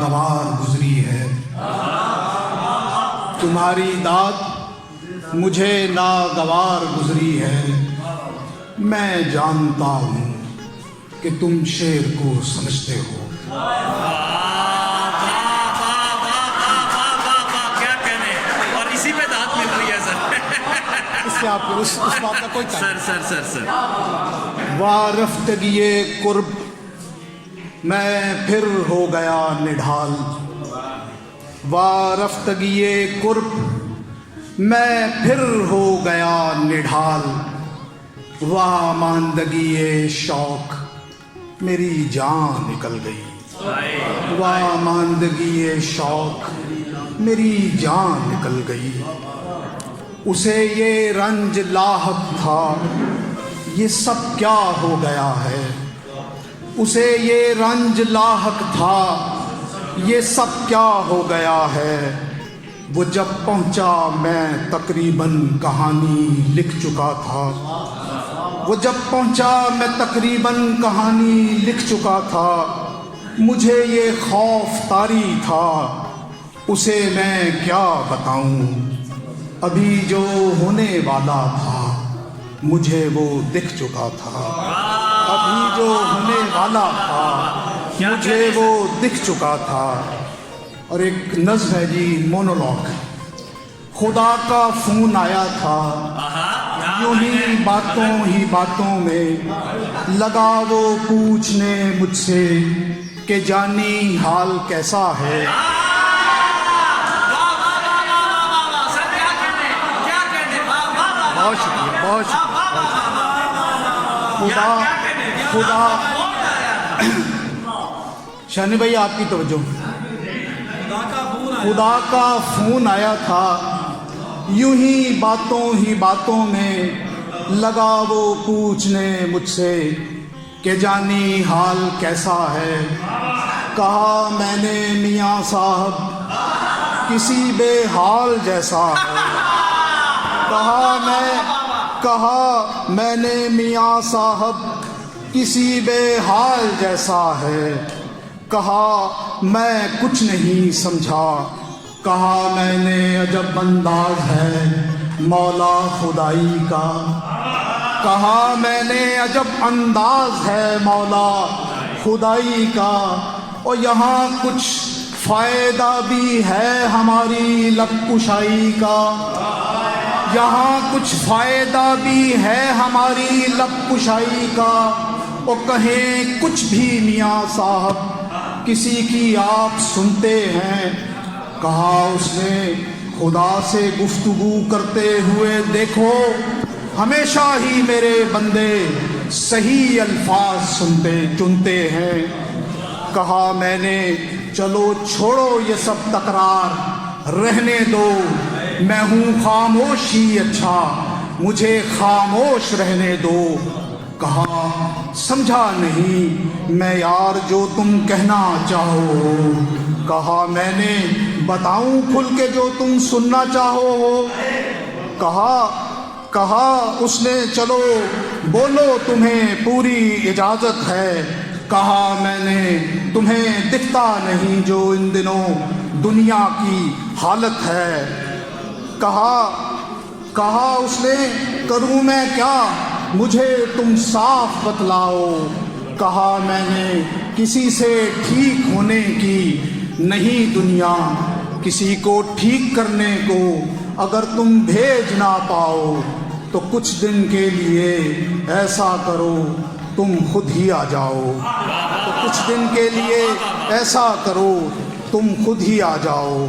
گوار گزری ہے، تمہاری داد مجھے ناگوار گزری ہے۔ میں جانتا ہوں کہ تم شعر کو سمجھتے ہو۔ کیا کہنے، اور اسی پہ داد مل رہی ہے سر۔ اس سے آپ کو اس بات کا کوئی سر وارفتگی قرب میں پھر ہو گیا نڈھال، وارفتگی قرب میں پھر ہو گیا نڈھال، واماندگی شوق میری جان نکل گئی، واماندگی شوق میری جان نکل گئی۔ اسے یہ رنج لاحق تھا، یہ سب کیا ہو گیا ہے، اسے یہ رنج لاحق تھا، یہ سب کیا ہو گیا ہے۔ وہ جب پہنچا میں تقریباً کہانی لکھ چکا تھا، وہ جب پہنچا میں تقریباً کہانی لکھ چکا تھا۔ مجھے یہ خوف طاری تھا، اسے میں کیا بتاؤں، ابھی جو ہونے والا تھا مجھے وہ دکھ چکا تھا، ابھی جو ہونے والا تھا مجھے وہ دکھ چکا تھا۔ اور ایک نظم ہے جی، مونولوگ، خدا کا فون آیا تھا، یوں ہی باتوں میں لگا وہ پوچھنے مجھ سے کہ جانی حال کیسا ہے۔ بہت شکریہ، بہت شکریہ۔ خدا شانی بھائی آپ کی توجہ، خدا کا فون آیا تھا، یوں ہی باتوں میں لگا وہ پوچھنے مجھ سے کہ جانی حال کیسا ہے۔ کہا میں نے میاں صاحب کسی بے حال جیسا ہے، کہا میں نے میاں صاحب کسی بے حال جیسا ہے۔ کہا میں کچھ نہیں سمجھا، کہا میں نے عجب انداز ہے مولا خدائی کا، کہا میں نے عجب انداز ہے مولا خدائی کا۔ اور یہاں کچھ فائدہ بھی ہے ہماری لب کشائی کا، یہاں کچھ فائدہ بھی ہے ہماری لب کشائی کا۔ اور کہیں کچھ بھی میاں صاحب کسی کی آپ سنتے ہیں، کہا اس نے خدا سے گفتگو کرتے ہوئے دیکھو ہمیشہ ہی میرے بندے صحیح الفاظ چنتے ہیں۔ کہا میں نے چلو چھوڑو یہ سب تکرار، رہنے دو میں ہوں خاموش ہی اچھا، مجھے خاموش رہنے دو۔ کہا سمجھا نہیں میں یار جو تم کہنا چاہو، کہا میں نے بتاؤں کھل کے جو تم سننا چاہو۔ کہا اس نے چلو بولو تمہیں پوری اجازت ہے۔ کہا میں نے تمہیں دکھتا نہیں جو ان دنوں دنیا کی حالت ہے۔ کہا اس نے کروں میں کیا مجھے تم صاف بتلاؤ۔ کہا میں نے کسی سے ٹھیک ہونے کی نہیں دنیا، کسی کو ٹھیک کرنے کو اگر تم بھیج نہ پاؤ تو کچھ دن کے لیے ایسا کرو تم خود ہی آ جاؤ، تو کچھ دن کے لیے ایسا کرو تم خود ہی آ جاؤ۔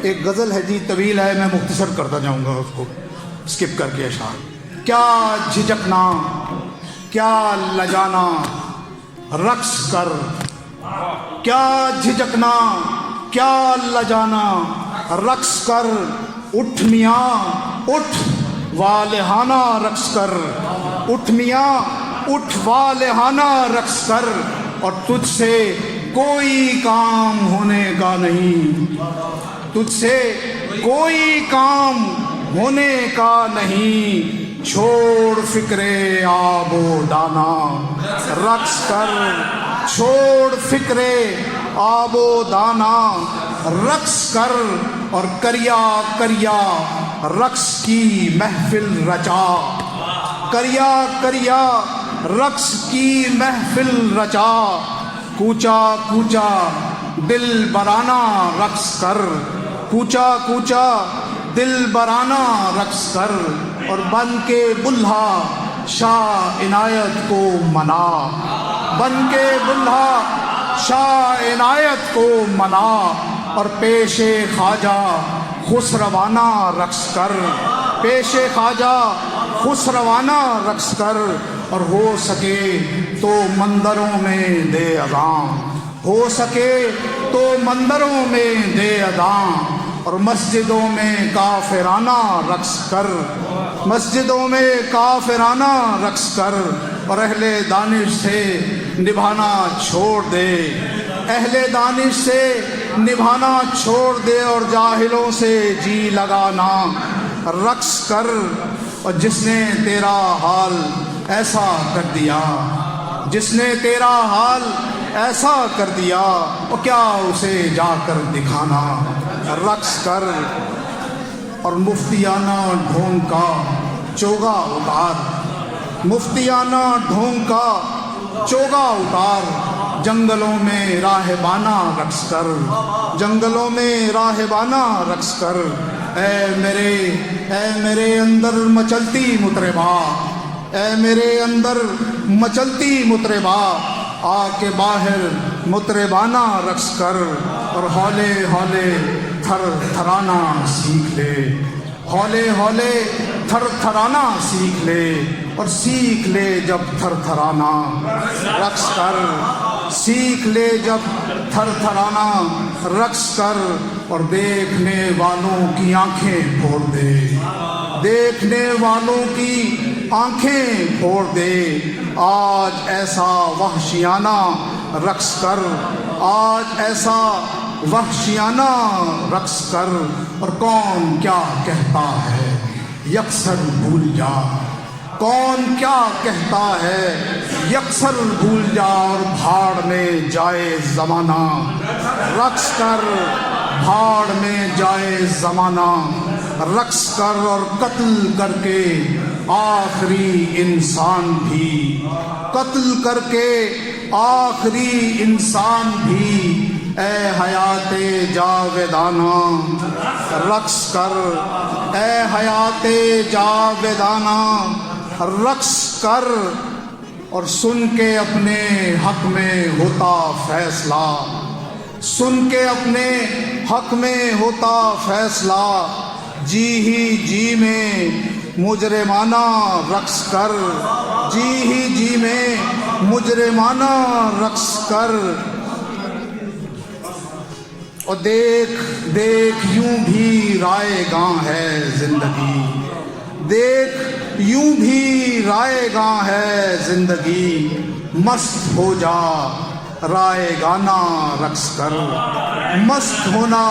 ایک غزل ہے جی، طویل ہے، میں مختصر کرتا جاؤں گا اس کو اسکپ کر کے اشعار۔ کیا جھجکنا کیا لجانا رقص کر، کیا جھجکنا کیا لجانا رقص کر، اٹھ میاں اٹھ والہانہ رقص کر، اٹھ میاں اٹھ والہانہ رقص کر۔ اور تجھ سے کوئی کام ہونے کا نہیں، تجھ سے کوئی کام ہونے کا نہیں، چھوڑ فکر آب و دانا رقص کر، چھوڑ فکر آب و دانا رقص کر اور کریا کریا رقص کی محفل رچا، کریا کریا رقص کی محفل رچا، کوچا کوچا دل برانہ رقص کر، کوچا کوچا دل برانہ رقص کر، اور بن کے بلہا شاہ عنایت کو منا، بن کے بلہا شاہ عنایت کو منا، اور پیش خواجہ خسروانہ رقص کر، پیش خواجہ خسروانہ رقص کر، اور ہو سکے تو مندروں میں دے اذاں، ہو سکے تو مندروں میں دے اذاں، اور مسجدوں میں کافرانہ رقص کر، مسجدوں میں کافرانہ رقص کر، اور اہل دانش سے نبھانا چھوڑ دے، اہل دانش سے نبھانا چھوڑ دے، اور جاہلوں سے جی لگانا رقص کر، اور جس نے تیرا حال ایسا کر دیا، جس نے تیرا حال ایسا کر دیا، اور کیا اسے جا کر دکھانا رقص کر، اور مفتیانہ ڈھونگ کا چوگا اتار، مفتیانہ ڈھونگ کا چوگا اتار، جنگلوں میں راہبانہ رقص کر، جنگلوں میں راہبانہ رقص کر، اے میرے اندر مچلتی مطربہ، اے میرے اندر مچلتی مطربہ، آ کے باہر مطربانہ رقص کر، اور ہولے ہولے تھر تھرانا سیکھ لے، ہولے ہولے تھر تھرانا سیکھ لے، اور سیکھ لے جب تھر تھرانا رقص کر، سیکھ لے جب تھر تھرانا رقص کر، اور دیکھنے والوں کی آنکھیں پھوڑ دے، دیکھنے والوں کی آنکھیں پھوڑ دے، آج ایسا وحشیانہ رقص کر، آج ایسا وحشیانہ رقص کر، اور کون کیا کہتا ہے یکسر بھول جا، کون کیا کہتا ہے یکسر بھول جا، اور بھاڑ میں جائے زمانہ رقص کر، بھاڑ میں جائے زمانہ رقص کر، اور قتل کر کے آخری انسان بھی، قتل کر کے آخری انسان بھی، اے حیات جاویدانہ رقص کر، اے حیات جاویدانہ رقص کر، اور سن کے اپنے حق میں ہوتا فیصلہ، سن کے اپنے حق میں ہوتا فیصلہ، جی ہی جی میں مجرمانہ رقص کر، جی ہی جی میں مجرمانہ رقص کر، اور دیکھ دیکھ یوں بھی رائے گاں ہے زندگی، دیکھ یوں بھی رائے گاں ہے زندگی، مست ہو جا رائے گانا رقص کر، مست ہونا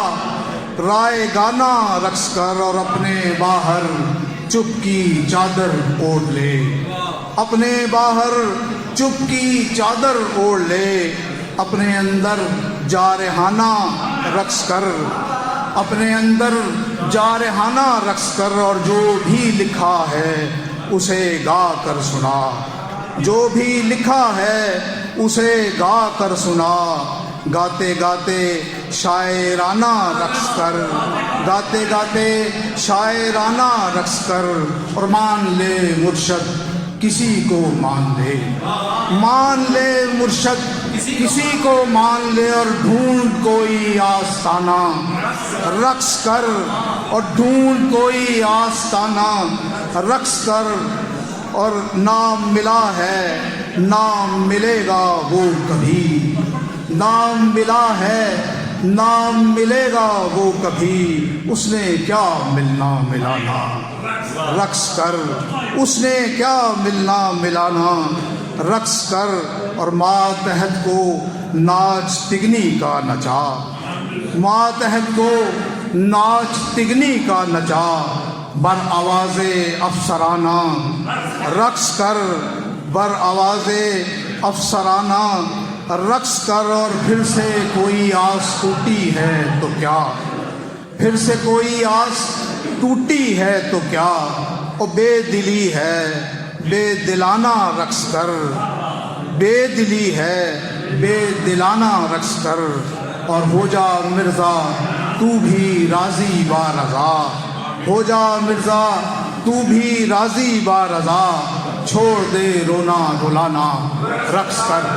رائے گانا رقص کر، اور اپنے باہر چپ کی چادر اوڑھ لے، اپنے باہر چپ کی چادر اوڑھ لے، اپنے اندر جارحانہ رقص کر، اپنے اندر جارحانہ رقص کر، اور جو بھی لکھا ہے اسے گا کر سنا، جو بھی لکھا ہے اسے گا کر سنا، گاتے گاتے شاعرانہ رقص کر، گاتے گاتے شاعرانہ رقص کر، اور مان لے مرشد کسی کو مان لے، مان لے مرشد کسی کو مان لے، اور ڈھونڈ کوئی آستانہ رقص کر، اور ڈھونڈ کوئی آستانہ رقص کر، اور نام ملا ہے نام ملے گا وہ کبھی، نام ملا ہے نام ملے گا وہ کبھی، اس نے کیا ملنا ملانا رقص کر، اس نے کیا ملنا ملانا رقص کر، اور ماتحت کو ناچ تگنی کا نچا، ماتحت کو ناچ تگنی کا نچا، بر آواز افسرانہ رقص کر، بر آواز افسرانہ رقص کر اور پھر سے کوئی آس ٹوٹی ہے تو کیا، پھر سے کوئی آس ٹوٹی ہے تو کیا، او بے دلی ہے بے دلانہ رقص کر، بے دلی ہے بے دلانہ رقص کر، اور ہو جا مرزا تو بھی راضی با رضا، ہو جا مرزا تو بھی راضی با رضا، چھوڑ دے رونا رلانا رقص کر۔